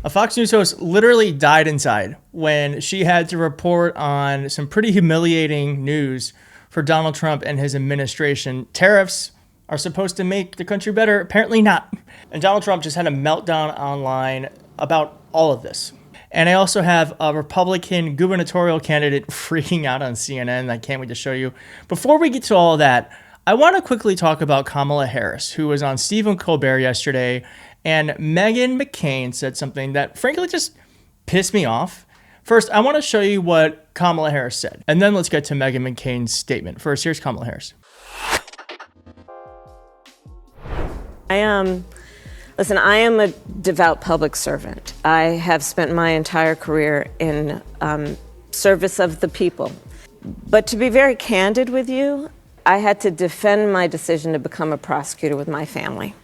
A Fox News host literally died inside when she had to report on some pretty humiliating news for Donald Trump and his administration. Tariffs are supposed to make the country better. Apparently not. And Donald Trump just had a meltdown online about all of this. And I also have a Republican gubernatorial candidate freaking out on CNN. I can't wait to show you. Before we get to all of that, I want to quickly talk about Kamala Harris, who was on Stephen Colbert yesterday. And Meghan McCain said something that frankly just pissed me off. First, I want to show you what Kamala Harris said. And then let's get to Meghan McCain's statement. First, here's Kamala Harris. I am a devout public servant. I have spent my entire career in service of the people. But to be very candid with you, I had to defend my decision to become a prosecutor with my family.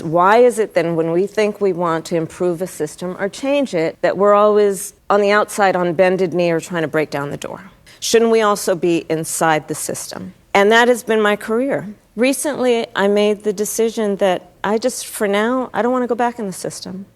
Why is it then when we think we want to improve a system or change it, that we're always on the outside on bended knee or trying to break down the door? Shouldn't we also be inside the system? And that has been my career. Recently, I made the decision that for now, I don't want to go back in the system.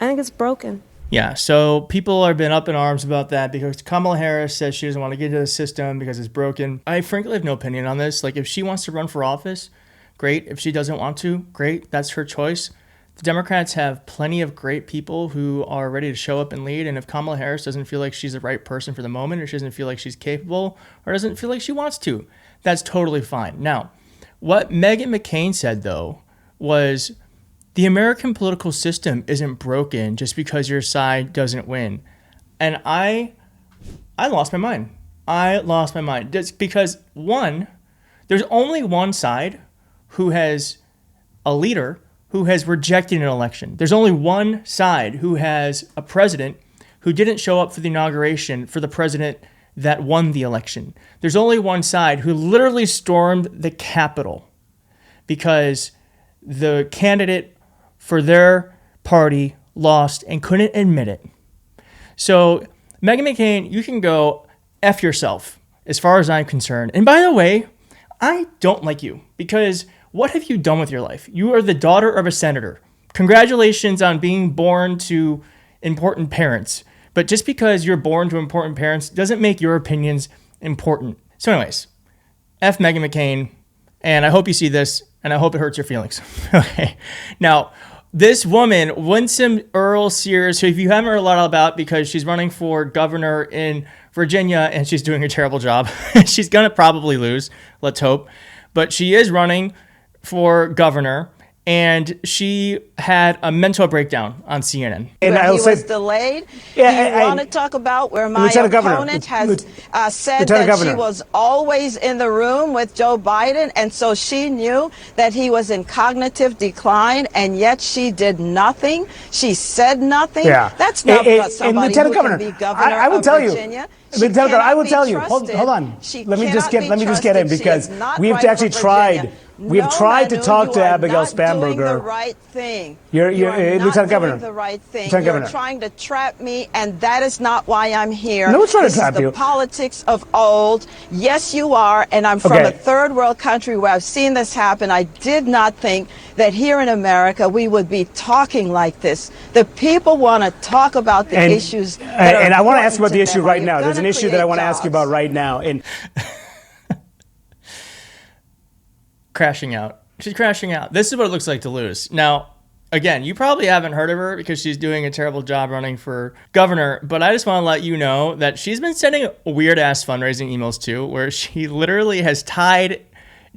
I think it's broken. Yeah, so people have been up in arms about that because Kamala Harris says she doesn't want to get into the system because it's broken. I frankly have no opinion on this. Like, if she wants to run for office, great. If she doesn't want to, great. That's her choice. The Democrats have plenty of great people who are ready to show up and lead. And if Kamala Harris doesn't feel like she's the right person for the moment, or she doesn't feel like she's capable, or doesn't feel like she wants to, that's totally fine. Now, what Meghan McCain said, though, was the American political system isn't broken just because your side doesn't win. And I lost my mind. I lost my mind. Just because, one, there's only one side who has a leader who has rejected an election. There's only one side who has a president who didn't show up for the inauguration for the president that won the election. There's only one side who literally stormed the Capitol because the candidate for their party lost and couldn't admit it. So, Meghan McCain, you can go F yourself as far as I'm concerned. And by the way, I don't like you because what have you done with your life? You are the daughter of a senator. Congratulations on being born to important parents. But just because you're born to important parents doesn't make your opinions important. So anyways, F Meghan McCain, and I hope you see this, and I hope it hurts your feelings. Okay. Now, this woman, Winsome Earle Sears, who if you haven't heard a lot about because she's running for governor in Virginia and she's doing a terrible job. She's going to probably lose, let's hope. But she is running for governor, and she had a mental breakdown on CNN. And he was delayed. Yeah, do you want to talk about where my opponent has said that she was always in the room with Joe Biden, and so she knew that he was in cognitive decline, and yet she did nothing. She said nothing. Yeah. That's not what somebody who can be governor I will of tell Virginia. I will tell you. Hold on. Let me just get in because we have actually tried. We have tried to talk to Abigail Spanberger. You're the right thing. You're Lieutenant Governor. Doing the right thing. You're trying to trap me, and that is not why I'm here. No one's trying to trap you. This is the politics of old. Yes, you are, and I'm from a third world country where I've seen this happen. I did not think that here in America we would be talking like this. The people want to talk about the issues. And I want to ask you about the issue right now. There's an issue that I want to ask you about right now. Crashing out. She's crashing out. This is what it looks like to lose. Now, again, you probably haven't heard of her because she's doing a terrible job running for governor, but I just want to let you know that she's been sending weird-ass fundraising emails too, where she literally has tied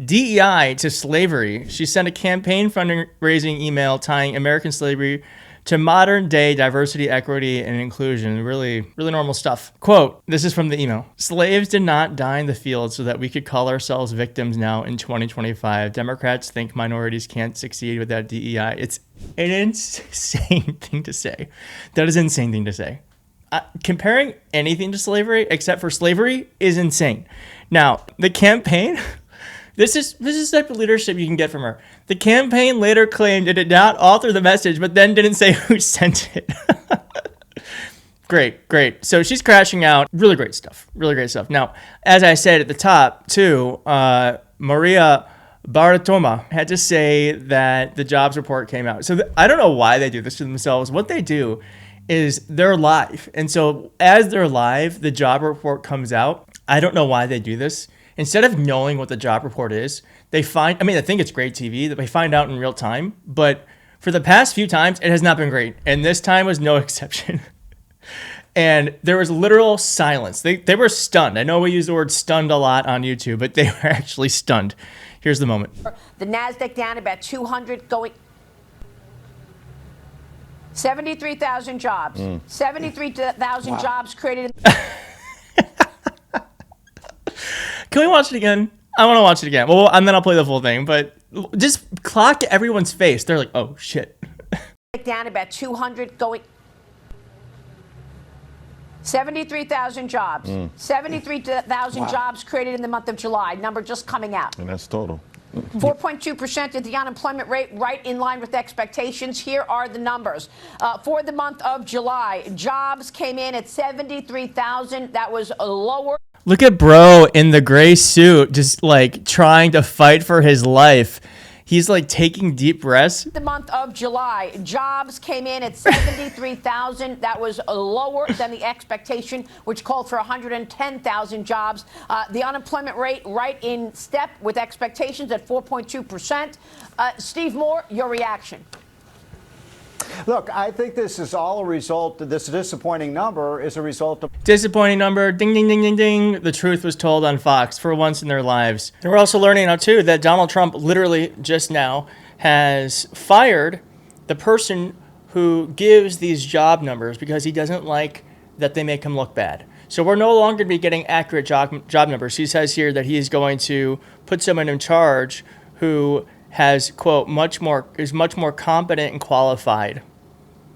DEI to slavery. She sent a campaign fundraising email tying American slavery to modern day diversity, equity, and inclusion. Really, really normal stuff. Quote, this is from the email. Slaves did not die in the field so that we could call ourselves victims now in 2025. Democrats think minorities can't succeed without DEI. It's an insane thing to say. That is an insane thing to say. Comparing anything to slavery except for slavery is insane. Now, the campaign... This is the type of leadership you can get from her. The campaign later claimed it did not author the message, but then didn't say who sent it. Great. So she's crashing out. Really great stuff. Now, as I said at the top, too, Maria Bartoma had to say that the jobs report came out. So I don't know why they do this to themselves. What they do is they're live. And so as they're live, the job report comes out. I don't know why they do this. Instead of knowing what the job report is, I think it's great TV that they find out in real time. But for the past few times, it has not been great. And this time was no exception. And there was literal silence. They were stunned. I know we use the word stunned a lot on YouTube, but they were actually stunned. Here's the moment. The NASDAQ down about 200 going. 73,000 jobs. 73,000 jobs created. Can we watch it again? I want to watch it again. Well, and then I'll play the full thing. But just clock everyone's face. They're like, oh, shit. Down about 200 going. 73,000 jobs. 73,000 jobs created in the month of July. Number just coming out. And that's total. 4.2% is the unemployment rate, right in line with expectations. Here are the numbers. For the month of July, jobs came in at 73,000. That was lower. Look at bro in the gray suit, just like trying to fight for his life. He's like taking deep breaths. The month of July, jobs came in at 73,000. That was lower than the expectation, which called for 110,000 jobs. The unemployment rate right in step with expectations at 4.2%. Steve Moore, your reaction. Look, I think this is all a result, this disappointing number is a result of... Disappointing number, ding, ding, ding, ding, ding. The truth was told on Fox for once in their lives. And we're also learning now, too, that Donald Trump literally just now has fired the person who gives these job numbers because he doesn't like that they make him look bad. So we're no longer going to be getting accurate job numbers. He says here that he is going to put someone in charge who has, quote, is much more competent and qualified.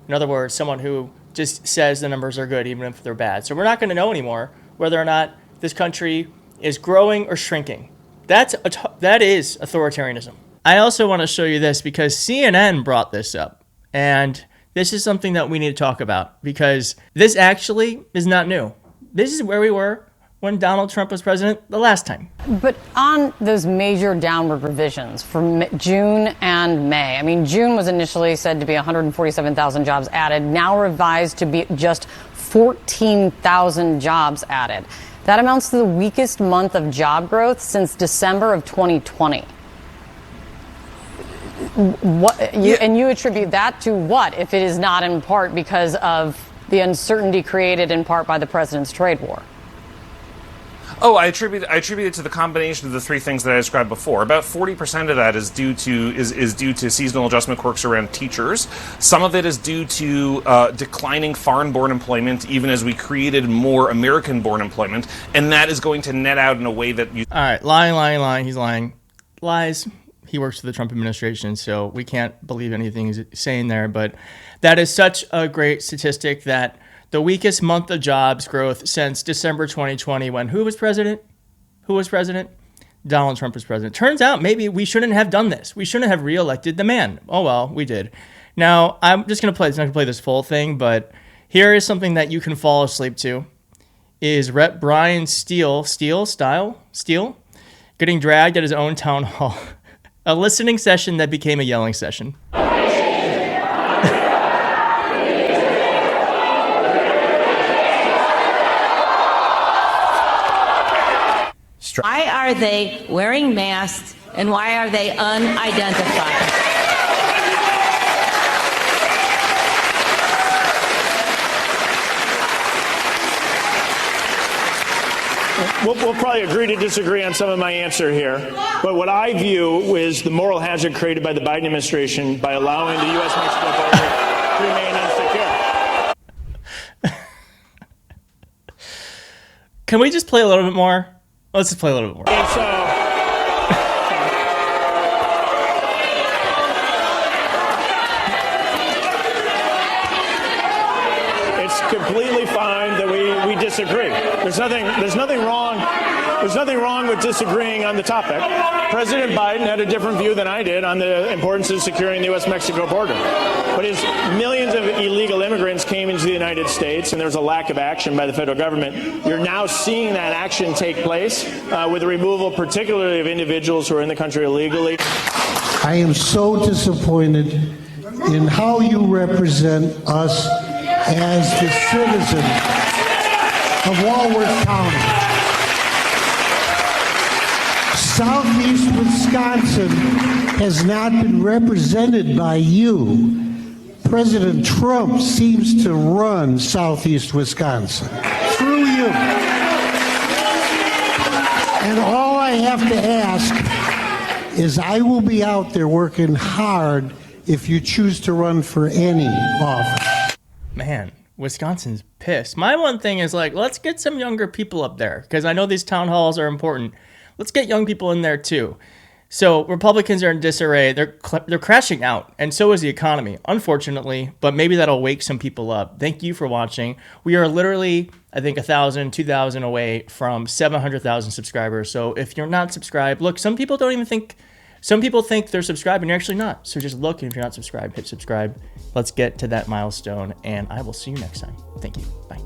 In other words, someone who just says the numbers are good even if they're bad. So we're not going to know anymore whether or not this country is growing or shrinking. That is authoritarianism. I also want to show you this because CNN brought this up. And this is something that we need to talk about because this actually is not new. This is where we were when Donald Trump was president the last time. But on those major downward revisions for June and May, I mean, June was initially said to be 147,000 jobs added, now revised to be just 14,000 jobs added. That amounts to the weakest month of job growth since December of 2020. And you attribute that to what, if it is not in part because of the uncertainty created in part by the president's trade war? Oh, I attribute it to the combination of the three things that I described before. About 40% of that is due to seasonal adjustment quirks around teachers. Some of it is due to declining foreign-born employment, even as we created more American-born employment, and that is going to net out in a way that you... All right, lying. He's lying. Lies. He works for the Trump administration, so we can't believe anything he's saying there. But that is such a great statistic that the weakest month of jobs growth since December 2020 when who was president? Donald Trump was president. Turns out maybe we shouldn't have done this. We shouldn't have reelected the man. Oh, well, we did. Now, I'm just going to play, it's not going to play this full thing, but here is something that you can fall asleep to. Is Rep. Brian Steele getting dragged at his own town hall. A listening session that became a yelling session. Why are they wearing masks and why are they unidentified? We'll probably agree to disagree on some of my answer here. But what I view is the moral hazard created by the Biden administration by allowing the U.S.-Mexico border to remain insecure. Can we just play a little bit more? Let's just play a little bit more. And so, it's completely fine that we disagree. There's nothing wrong with disagreeing on the topic. President Biden had a different view than I did on the importance of securing the U.S.-Mexico border. But as millions of illegal immigrants came into the United States and there's a lack of action by the federal government, you're now seeing that action take place with the removal particularly of individuals who are in the country illegally. I am so disappointed in how you represent us as the citizen of Walworth County. Southeast Wisconsin has not been represented by you. President Trump seems to run Southeast Wisconsin through you. And all I have to ask is I will be out there working hard if you choose to run for any office. Man, Wisconsin's pissed. My one thing is like, let's get some younger people up there because I know these town halls are important. Let's get young people in there too. So Republicans are in disarray. They're crashing out, and so is the economy, unfortunately. But maybe that'll wake some people up. Thank you for watching. We are literally, I think, 1,000, 2,000 away from 700,000 subscribers. So if you're not subscribed, look, some people don't even think. Some people think they're subscribed, and you're actually not. So just look, and if you're not subscribed, hit subscribe. Let's get to that milestone, and I will see you next time. Thank you. Bye.